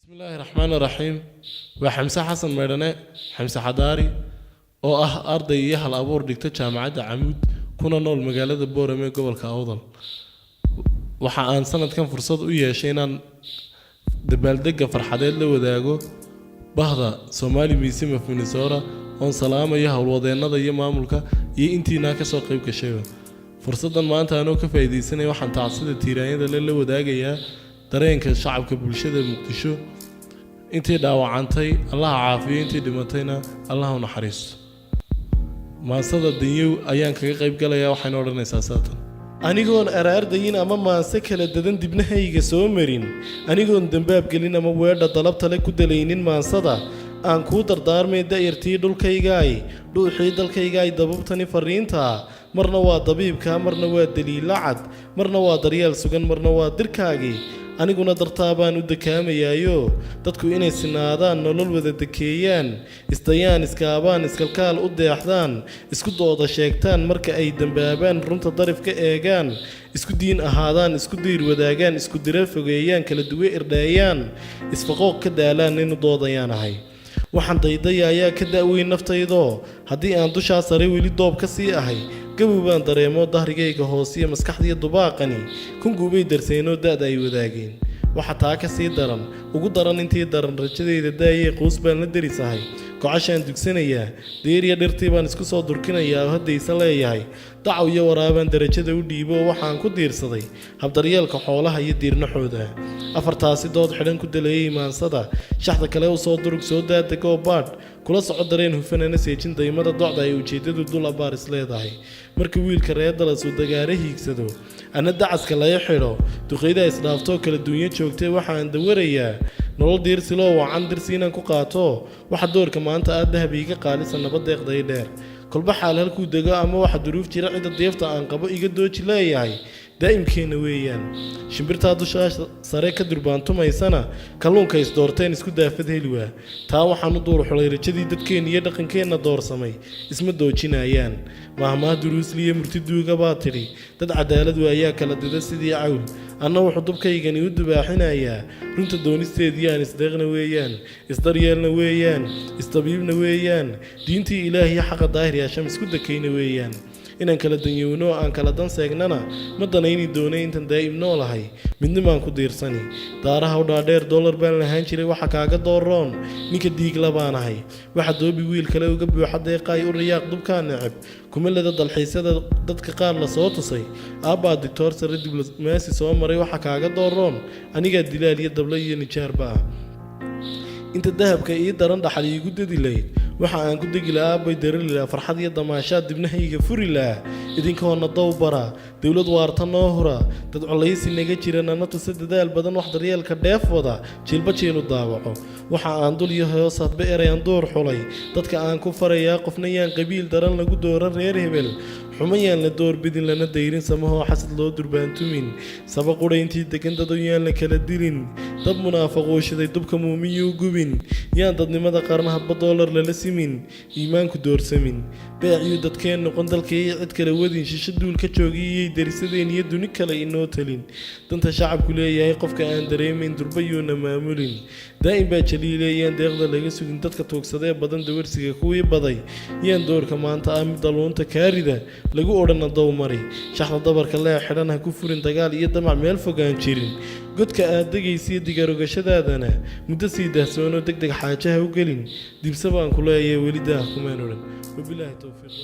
بسم الله الرحمن الرحيم وحمزة حسن ميراني حمزة حضاري oo ah arday iyo hal abuur dhigta jaamacadda Camuud kuna nool magaalada Boorame gobolka Awdal waxa aan sanadkan fursad u yeeshay inaan dabaaldega farxadeed la wadaago bahda Somali Museum of Minnesota oo salaamayo hawlwadeennada iyo maamulka iyo intiina ka soo qayb gashay fursadan maanta aan ka faa'iideysanay waxaan tacsida tiiraanyada la wadaagayaa dareenka shacabka bulshada Muqdisho intii dhaawacantay Allah caafiyo intii dhimatayna Allah u naxariisto maasada dinyo ayaan kaga qayb galayaa waxaan oranaysaa saatan anigoon araardayin ama maase kala dadan dibnahayga soo marin anigoon dambaab gelin ama weedha dalabta le ku dalaynin maasada aan ku dardaarmay daayirtii dhulkaygaay dhuuxii dalkaygaay dababtani fariinta marna waa dabiibka marna waa daliil cad marna waa daryeel sugan marna waa dirkaagii aniguna dartaabaan u dakaamayayo dadku inay sinaadaan nolol wada dakeeyaan istayaan iskaabaan iskalkaal u deexdaan isku dooda sheegtaan marka ay dambaabaan runta darif ka eegaan isku diin ahaadaan isku diir wadaagaan isku dirar fogeeyaan kala duwe irdheeyaan isfaqooq ka daalaan inuu doodayaan ahay waxaan daydayaa ka daaweyn naftaydo haddii aan dushaa sare weli doob ka sii ahay gabow baan dareemo dahrigayga hoosiya maskaxdiya dubaaqani kun gubay darseeno daad ay wadaageen waxa taa ka sii daran ugu daran intii daran rajadayda daayay qoys baan la darisahay gocashaan dugsanayaa deeriya dhirtii baan isku soo durkinayaa haddaysa leeyahay dacaw iyo waraabaan darajada u dhiibo waxaan ku diirsaday habdaryeelka xoolaha iyo diirnaxooda afartaasi dood xidhan ku daleeyay maansada shaxda kale u soo durug soo daadegoo baadh kula soco dareen hufanana seejin daymada docda ay ujeedadu dul abaar is leedahay marka wiilka reedalas uu dagaara hiigsado ana dacaska laga xidho duqeyda isdhaaftoo kala dunya joogtay waxaan dawarayaa nolol diirsiloo wacan dirsi inaan ku qaato waxa doorka maanta aad dahabiiga qaalisa nabadeeqday dheer kolba xaal halkuu dego ama waxa duruuf jira cida deefta aan qabo iga dooji leeyahay daa'imkeena weeyaan shimbirtaa dusha sare ka durbaantumaysana kalluunka is doorteen isku daafad heliwaa taa waxaan u duur xulay rajadii dadkeena iyo dhaqankeenna doorsamay isma doojinayaan mahmaah duruusliya murtiduuga baa tidhi dad cadaalad waayaa kala dida sidii cawl anna wuxuu dubkaygani u dubaaxinayaa runta doonisteedii aan isdeeqna weeyaan isdaryeelna weeyaan istabiibna weeyaan diintii ilaahiyo xaqa daahir yaasham isku dakayna weeyaan inaan kala danyowno aan kala dan seegnana ma danayni doonay intaan daa'im noolahay midnimaan ku diirsani daaraha u dhaadheer dollar baan lahaan jiray waxa kaaga dooroon ninka diigla baan ahay waxa doobi wiil kale uga buuxa deeqaay u riyaaq dubkaa necab kuma leda dalxiisyada dadka qaar la soo tusay aabbaa doctor sare diblomaasi soo maray waxa kaaga dooroon anigaa dilaal iyo dablo iyo nijaarba ah inta dahabka ii daran dhaxal iigu dadi lahayd waxa aan ku degi lahaa bay darali lahaa farxad iyo damaashaad dibnahayga furi lahaa idinkoona dowbara dowlad waarta noo hura dad colaysi naga jira nana tusa dadaal badan wax daryeelka dheef wada jiilba jiilu daawaco waxa aan dul iyo hoos hadba erayaan door xulay dadka aan ku farayaa qofna yaan qabiil daran lagu doora reer hebel xumayaan la doorbidin lana dayrin samahoo xasad loo durbaantumin saba qura intii degan dad yaan la kala dilin dad munaafaqooshaday dubka muumiyuu gubin yaan dadnimada qarna hadba doolar lala simin iimaanku doorsamin beeciyu dadkeen noqon dalkii cid kale wadin shisho duul ka joogiyay darisadeen iyo duni kale inoo talin danta shacabku leeyahay qofka aan dareemayn durbayuuna maamulin daa'im baa jaliileeyaan deeqda laga sugin dadka tuugsadee badan dawarsiga kuwii baday yaan doorka maanta ah mid daluunta kaarida lagu odhana dow mari shaxda dabarka lee xidhan ha ku furin dagaal iyo damac meel fogaan jirin godka aad degaysiyo digaarogashadaadana muddo sii dahsoonoo deg deg xaajaha u gelin dibse baan ku leeyahay weli daah kumaan odhan wabilaahi towfiiq